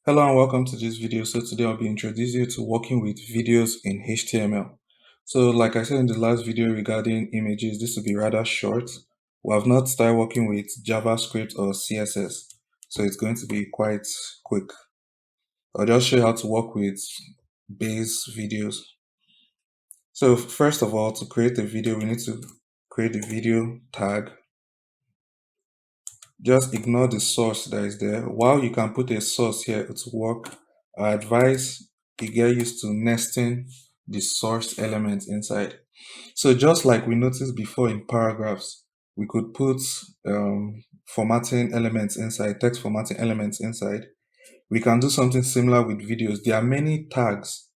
Hello and welcome to this video. So today I'll be introducing you to working with videos in HTML. So like I said in the last video regarding images, this will be rather short. We have not started working with JavaScript or CSS, so it's going to be quite quick. I'll just show you how to work with base videos. So first of all, to create a video, we need to create a video tag. Just ignore the source that is there. While you can put a source here to work, I advise you get used to nesting the source element inside. So just like we noticed before in paragraphs, we could put formatting elements inside, text formatting elements inside. We can do something similar with videos. There are many tags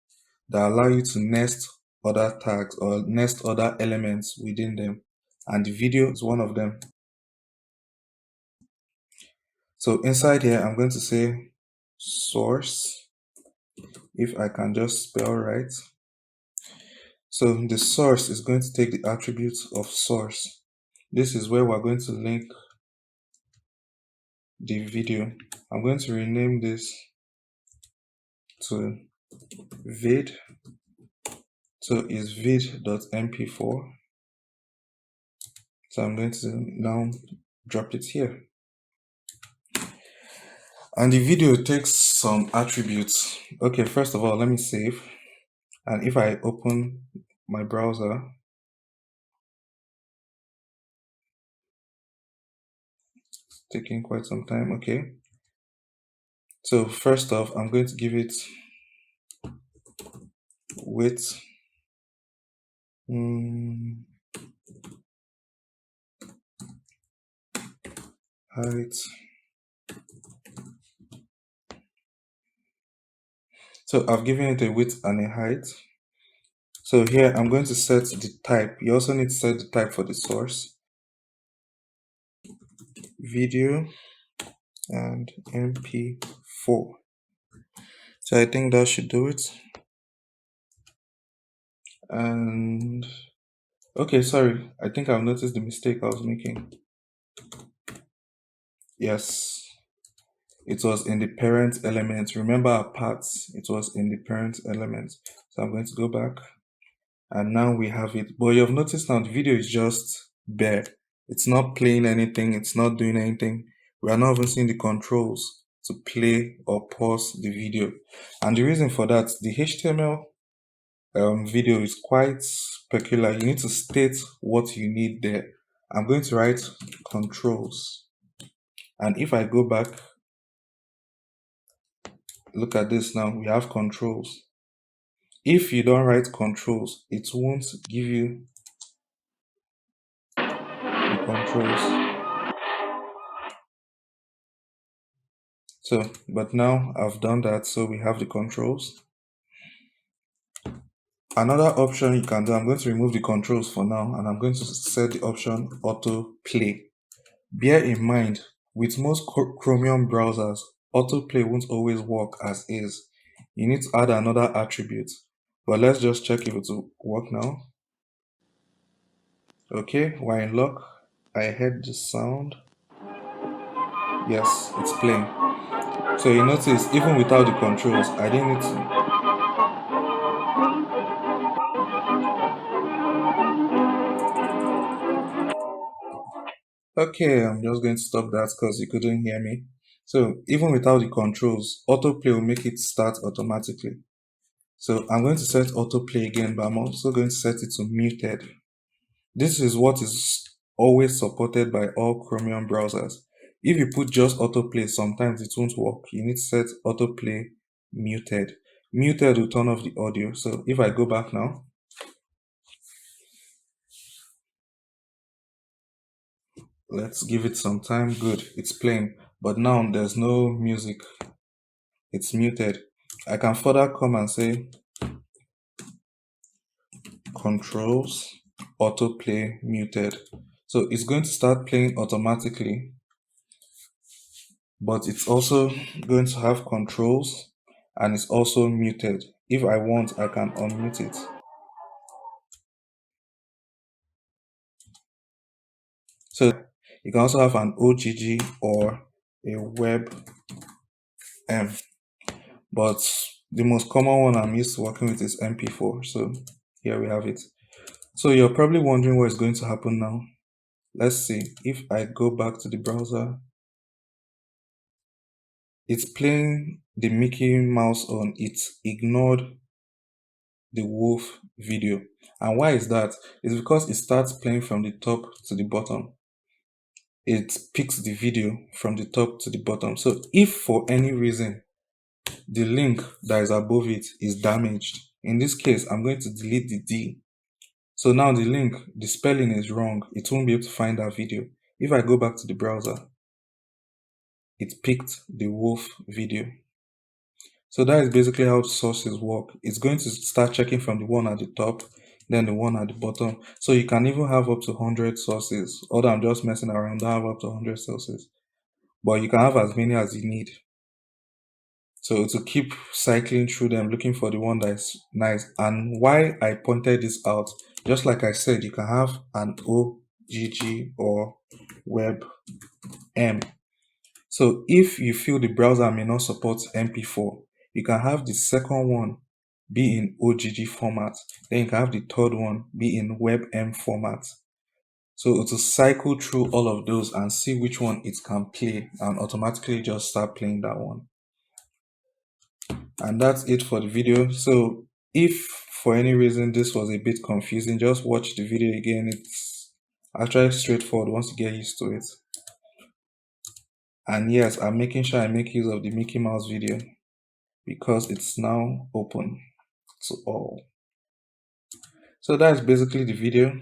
that allow you to nest other tags or nest other elements within them. And the video is one of them. So inside here, I'm going to say source, if I can just spell right. So the source is going to take the attributes of source. This is where we're going to link the video. I'm going to rename this to vid. So it's vid.mp4. So I'm going to now drop it here. And the video takes some attributes. Okay, first of all, let me save. And if I open my browser, it's taking quite some time. Okay. So first off, I'm going to give it width. Height. So I've given it a width and a height. So here I'm going to set the type. You also need to set the type for the source. Video and mp4. So I think that should do it. And okay, sorry, I think I've noticed the mistake I was making. Yes, it was in the parent element. Remember our paths, it was in the parent element. So I'm going to go back and now we have it. But you've noticed now the video is just bare. It's not playing anything, it's not doing anything. We are not even seeing the controls to play or pause the video. And the reason for that, the HTML video is quite peculiar. You need to state what you need there. I'm going to write controls. And if I go back, look at this now, we have controls. If you don't write controls, it won't give you the controls. So, but now I've done that, so we have the controls. Another option you can do, I'm going to remove the controls for now, and I'm going to set the option autoplay. Bear in mind, with most Chromium browsers, autoplay won't always work as is. You need to add another attribute, but let's just check if it will work now. Okay, we're in luck. I heard the sound. Yes, it's playing. So you notice, even without the controls, I didn't need to. Okay, I'm just going to stop that because you couldn't hear me. So even without the controls, autoplay will make it start automatically. So I'm going to set autoplay again, but I'm also going to set it to muted. This is what is always supported by all Chromium browsers. If you put just autoplay, sometimes it won't work. You need to set autoplay muted. Muted will turn off the audio. So if I go back now, let's give it some time. Good, it's playing. But now there's no music. It's muted. I can further come and say controls autoplay muted. So it's going to start playing automatically, but it's also going to have controls and it's also muted. If I want, I can unmute it. So you can also have an OGG or a web M. but the most common one I'm used to working with is MP4. So here we have it. So you're probably wondering what is going to happen now. Let's see. If I go back to the browser, it's playing the Mickey Mouse on. It's ignored the wolf video. And why is that? It's because it starts playing from the top to the bottom. It picks the video from the top to the bottom. So if for any reason the link that is above it is damaged, in this case, I'm going to delete the D. So now the link, the spelling is wrong. It won't be able to find that video. If I go back to the browser, it picked the wolf video. So that is basically how sources work. It's going to start checking from the one at the top, then the one at the bottom. So you can even have up to 100 sources. Although I'm just messing around, I have up to 100 sources. But you can have as many as you need. So to keep cycling through them, looking for the one that is nice. And why I pointed this out, just like I said, you can have an OGG or WebM. So if you feel the browser may not support MP4, you can have the second one be in OGG format. Then you can have the third one be in WebM format. So to cycle through all of those and see which one it can play and automatically just start playing that one. And that's it for the video. So if for any reason this was a bit confusing, just watch the video again. It's actually straightforward once you get used to it. And yes, I'm making sure I make use of the Mickey Mouse video because it's now open to all. So that's basically the video.